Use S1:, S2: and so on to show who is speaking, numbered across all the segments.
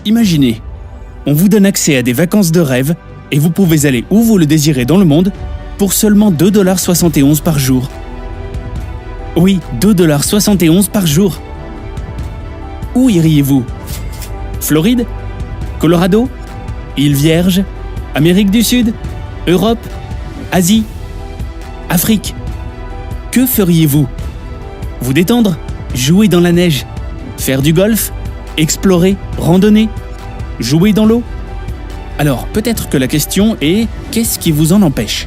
S1: Imaginez, on vous donne accès à des vacances de rêve et vous pouvez aller où vous le désirez dans le monde pour seulement 2,71 $ par jour. Oui, 2,71 $ par jour. Où iriez-vous? Floride? Colorado? Îles Vierges? Amérique du Sud? Europe? Asie? Afrique? Que feriez-vous? Vous détendre? Jouer dans la neige? Faire du golf? Explorer? Randonner? Jouer dans l'eau? Alors, peut-être que la question est « Qu'est-ce qui vous en empêche ?»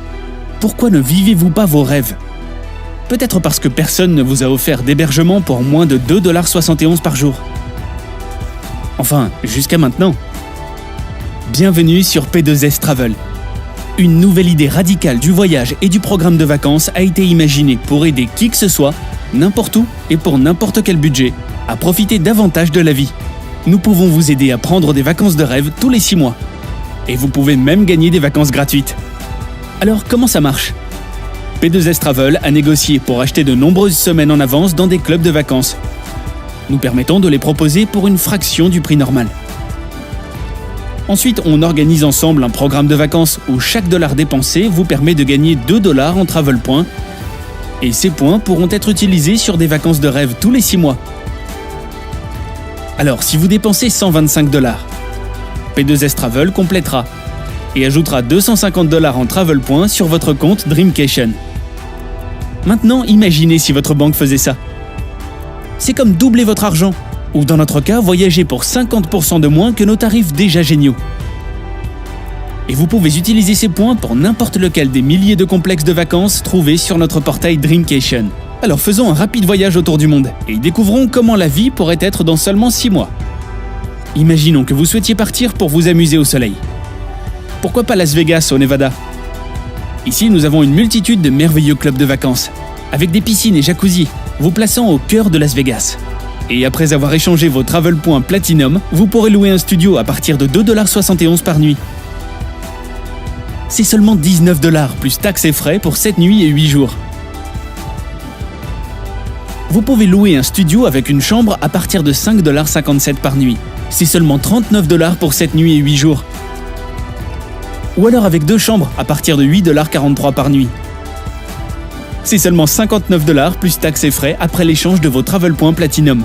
S1: Pourquoi ne vivez-vous pas vos rêves? Peut-être parce que personne ne vous a offert d'hébergement pour moins de 2,71 $ par jour. Enfin, jusqu'à maintenant. Bienvenue sur P2S Travel. Une nouvelle idée radicale du voyage et du programme de vacances a été imaginée pour aider qui que ce soit, n'importe où et pour n'importe quel budget, à profiter davantage de la vie. Nous pouvons vous aider à prendre des vacances de rêve tous les 6 mois. Et vous pouvez même gagner des vacances gratuites. Alors, comment ça marche? P2S Travel a négocié pour acheter de nombreuses semaines en avance dans des clubs de vacances, nous permettant de les proposer pour une fraction du prix normal. Ensuite, on organise ensemble un programme de vacances où chaque dollar dépensé vous permet de gagner 2 $ en travel points. Et ces points pourront être utilisés sur des vacances de rêve tous les 6 mois. Alors, si vous dépensez 125 $, P2S Travel complétera et ajoutera 250 $ en travel points sur votre compte Dreamcation. Maintenant, imaginez si votre banque faisait ça. C'est comme doubler votre argent, ou dans notre cas, voyager pour 50% de moins que nos tarifs déjà géniaux. Et vous pouvez utiliser ces points pour n'importe lequel des milliers de complexes de vacances trouvés sur notre portail Dreamcation. Alors faisons un rapide voyage autour du monde et découvrons comment la vie pourrait être dans seulement 6 mois. Imaginons que vous souhaitiez partir pour vous amuser au soleil. Pourquoi pas Las Vegas au Nevada? Ici, nous avons une multitude de merveilleux clubs de vacances, avec des piscines et jacuzzi, vous plaçant au cœur de Las Vegas. Et après avoir échangé vos travel points Platinum, vous pourrez louer un studio à partir de 2,71 $ par nuit. C'est seulement 19 $ plus taxes et frais pour 7 nuits et 8 jours. Vous pouvez louer un studio avec une chambre à partir de 5,57 $ par nuit. C'est seulement 39 $ pour 7 nuits et 8 jours. Ou alors avec 2 chambres à partir de 8,43 $ par nuit. C'est seulement 59 $ plus taxes et frais après l'échange de vos travel points Platinum.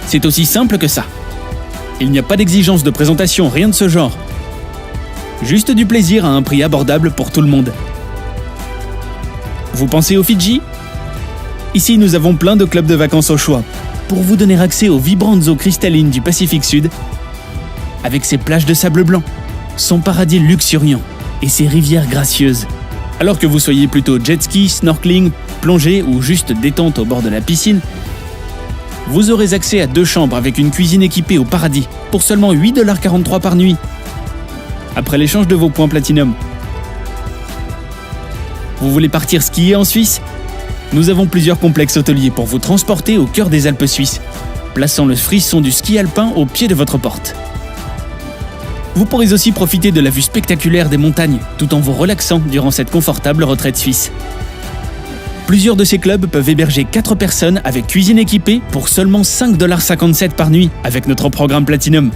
S1: C'est aussi simple que ça. Il n'y a pas d'exigence de présentation, rien de ce genre. Juste du plaisir à un prix abordable pour tout le monde. Vous pensez aux Fidji? Ici, nous avons plein de clubs de vacances au choix, pour vous donner accès aux vibrantes eaux cristallines du Pacifique Sud, avec ses plages de sable blanc, son paradis luxuriant et ses rivières gracieuses. Alors que vous soyez plutôt jet ski, snorkeling, plongée ou juste détente au bord de la piscine, vous aurez accès à 2 chambres avec une cuisine équipée au paradis pour seulement 8,43 $ par nuit, après l'échange de vos points Platinum. Vous voulez partir skier en Suisse? Nous avons plusieurs complexes hôteliers pour vous transporter au cœur des Alpes suisses, plaçant le frisson du ski alpin au pied de votre porte. Vous pourrez aussi profiter de la vue spectaculaire des montagnes, tout en vous relaxant durant cette confortable retraite suisse. Plusieurs de ces clubs peuvent héberger 4 personnes avec cuisine équipée pour seulement 5,57 $ par nuit avec notre programme Platinum.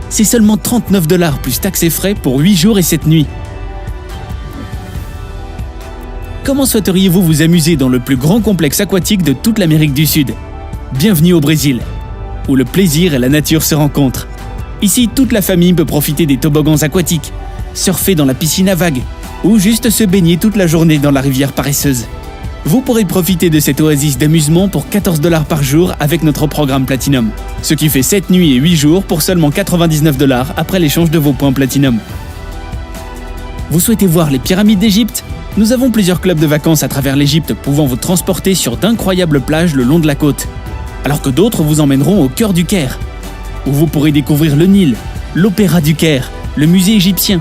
S1: C'est seulement 39 $ plus taxes et frais pour 8 jours et 7 nuits. Comment souhaiteriez-vous vous amuser dans le plus grand complexe aquatique de toute l'Amérique du Sud? Bienvenue au Brésil, où le plaisir et la nature se rencontrent. Ici, toute la famille peut profiter des toboggans aquatiques, surfer dans la piscine à vagues ou juste se baigner toute la journée dans la rivière paresseuse. Vous pourrez profiter de cette oasis d'amusement pour 14 $ par jour avec notre programme Platinum, ce qui fait 7 nuits et 8 jours pour seulement 99 $ après l'échange de vos points Platinum. Vous souhaitez voir les pyramides d'Égypte? Nous avons plusieurs clubs de vacances à travers l'Égypte pouvant vous transporter sur d'incroyables plages le long de la côte, alors que d'autres vous emmèneront au cœur du Caire, où vous pourrez découvrir le Nil, l'Opéra du Caire, le musée égyptien,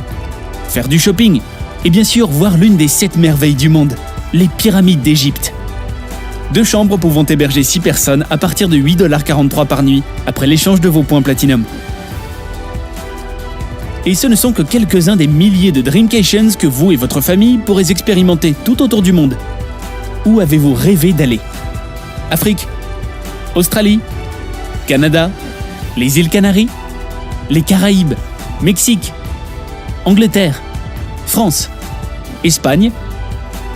S1: faire du shopping et bien sûr voir l'une des 7 merveilles du monde, les pyramides d'Égypte. 2 chambres pouvant héberger 6 personnes à partir de 8,43 $ par nuit après l'échange de vos points Platinum. Et ce ne sont que quelques-uns des milliers de Dreamcations que vous et votre famille pourrez expérimenter tout autour du monde. Où avez-vous rêvé d'aller? Afrique? Australie? Canada, les îles Canaries, les Caraïbes, Mexique, Angleterre, France, Espagne,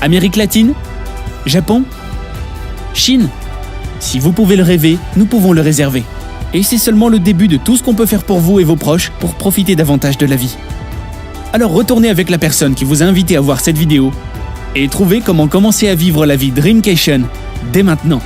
S1: Amérique latine, Japon, Chine. Si vous pouvez le rêver, nous pouvons le réserver. Et c'est seulement le début de tout ce qu'on peut faire pour vous et vos proches pour profiter davantage de la vie. Alors retournez avec la personne qui vous a invité à voir cette vidéo et trouvez comment commencer à vivre la vie Dreamcation dès maintenant.